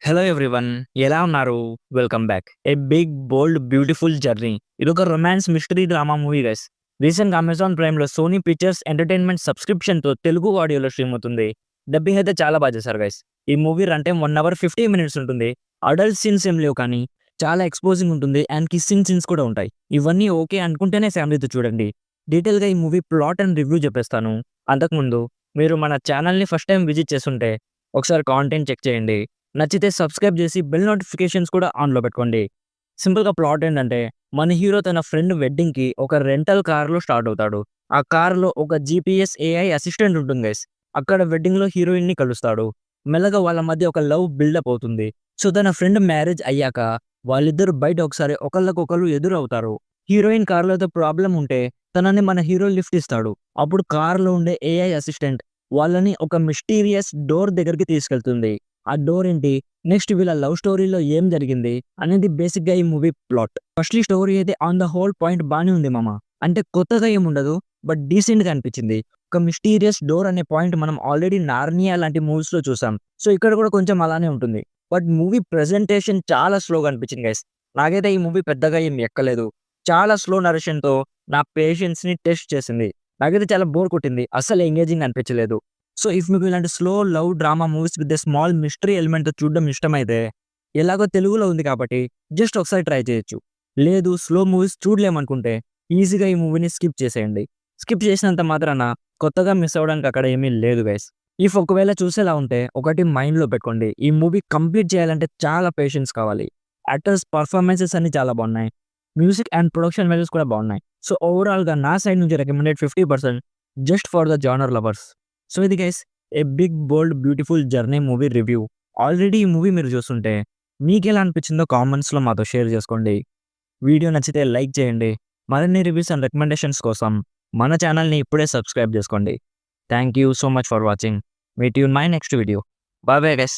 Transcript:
Hello everyone, ఎలా ఉన్నారు? Welcome back. A big, bold, beautiful journey. ఇదొక romance mystery drama movie guys. రీసెంట్‌గా Amazon ప్రైమ్‌లో సోనీ పిక్చర్స్ ఎంటర్‌టైన్‌మెంట్ సబ్స్క్రిప్షన్‌తో తెలుగు ఆడియోలో స్ట్రీమ్ అవుతుంది. డబ్బింగ్ అయితే చాలా బాగా చేశారు గైస్. ఈ movie run time 1 hour 50 minutes ఉంటుంది. అడల్ట్ సీన్స్ ఏం లేవు కానీ చాలా ఎక్స్‌పోజింగ్ ఉంటుంది అండ్ కిస్సింగ్ సీన్స్ కూడా ఉంటాయి. ఇవన్నీ ఓకే అనుకుంటేనే ఫ్యామిలీతో చూడండి. డీటెయిల్‌గా ఈ మూవీ ప్లాట్ అండ్ రివ్యూ చెప్పేస్తాను. అంతకుముందు మీరు మన ఛానల్‌ని ఫస్ట్ టైమ్ విజిట్ చేసుంటే ఒకసారి కాంటెంట్ చెక్ చేయండి. నచ్చితే సబ్స్క్రైబ్ చేసి బెల్ నోటిఫికేషన్స్ కూడా ఆన్‌లో పెట్టుకోండి. సింపుల్‌గా ప్లాట్ ఏంటంటే, మన హీరో తన ఫ్రెండ్ వెడ్డింగ్‌కి ఒక రెంటల్ కార్‌లో స్టార్ట్ అవుతాడు. ఆ కార్‌లో ఒక జీపీఎస్ ఏఐ అసిస్టెంట్ ఉంటుంది గైస్. అక్కడ వెడ్డింగ్‌లో హీరోయిన్‌ని కలుస్తాడు. మెల్లగా వాళ్ళ మధ్య ఒక లవ్ బిల్డప్ అవుతుంది. సో, తన ఫ్రెండ్ మ్యారేజ్ అయ్యాక వాళ్ళిద్దరూ బయట ఒకసారి ఒకళ్ళకొకళ్ళు ఎదురవుతారు. హీరోయిన్ కార్‌లో ఏదో ప్రాబ్లమ్ ఉంటే తనని మన హీరో లిఫ్ట్ ఇస్తాడు. అప్పుడు కార్‌లో ఉండే ఏఐ అసిస్టెంట్ వాళ్ళని ఒక మిస్టీరియస్ డోర్ దగ్గరికి తీసుకెళ్తుంది. ఆ డోర్ ఏంటి? నెక్స్ట్ వీళ్ళ లవ్ స్టోరీలో ఏం జరిగింది? అనేది బేసిక్‌గా ఈ మూవీ ప్లాట్. ఫస్ట్‌లీ స్టోరీ అయితే ఆన్ ద హోల్ పాయింట్ బానే ఉంది మామ. అంటే కొత్తగా ఏముండదు. బట్ డీసెంట్‌గా అనిపించింది. ఒక మిస్టీరియస్ డోర్ అనే పాయింట్ మనం ఆల్రెడీ 'నార్నియా' లాంటి మూవీస్‌లో చూసాం. సో, ఇక్కడ కూడా కొంచెం అలానే ఉంటుంది. బట్ మూవీ ప్రెజెంటేషన్ చాలా స్లోగా అనిపించింది గైస్. నాకైతే ఈ మూవీ పెద్దగా ఏం ఎక్కలేదు. చాలా స్లో నరేషన్‌తో నా పేషెన్స్‌ని టెస్ట్ చేసింది. నాకైతే చాలా బోర్ కొట్టింది. అస్సలు ఎంగేజింగ్ అనిపించలేదు. సో, ఇఫ్ మీకు ఇలాంటి slow love drama movies with a small mystery ఎలిమెంట్‌తో చూడడం ఇష్టమైతే, ఎలాగో తెలుగులో ఉంది కాబట్టి జస్ట్ ఒకసారి ట్రై చేయొచ్చు. లేదు స్లో మూవీస్ చూడలేమనుకుంటే ఈజీగా ఈ మూవీని స్కిప్ చేసేయండి. స్కిప్ చేసినంత మాత్రాన కొత్తగా మిస్ అవ్వడానికి అక్కడ ఏమీ లేదు గైస్. ఇఫ్ ఒకవేళ చూసేలా ఉంటే ఒకటి మైండ్‌లో పెట్టుకోండి. ఈ మూవీ కంప్లీట్ చేయాలంటే చాలా పేషెన్స్ కావాలి. యాక్టర్స్ పర్ఫార్మెన్సెస్ అన్నీ చాలా బాగున్నాయి. మ్యూజిక్ అండ్ ప్రొడక్షన్ వాల్యూస్ కూడా బాగున్నాయి. సో, ఓవరాల్‌గా నా సైడ్ నుంచి recommended 50% just for the genre lovers. So, ఇది guys a big, bold, beautiful journey movie review. Already ఈ మూవీ మీరు చూస్తుంటే మీకెలా అనిపించిందో కామెంట్స్‌లో మాతో షేర్ చేసుకోండి. వీడియో నచ్చితే లైక్ చేయండి. మరిన్ని రివ్యూస్ అండ్ రికమెండేషన్స్ కోసం మన ఛానల్‌ని ఇప్పుడే సబ్స్క్రైబ్ చేసుకోండి. Thank you so much for watching. Meet you in my next video. By bye guys.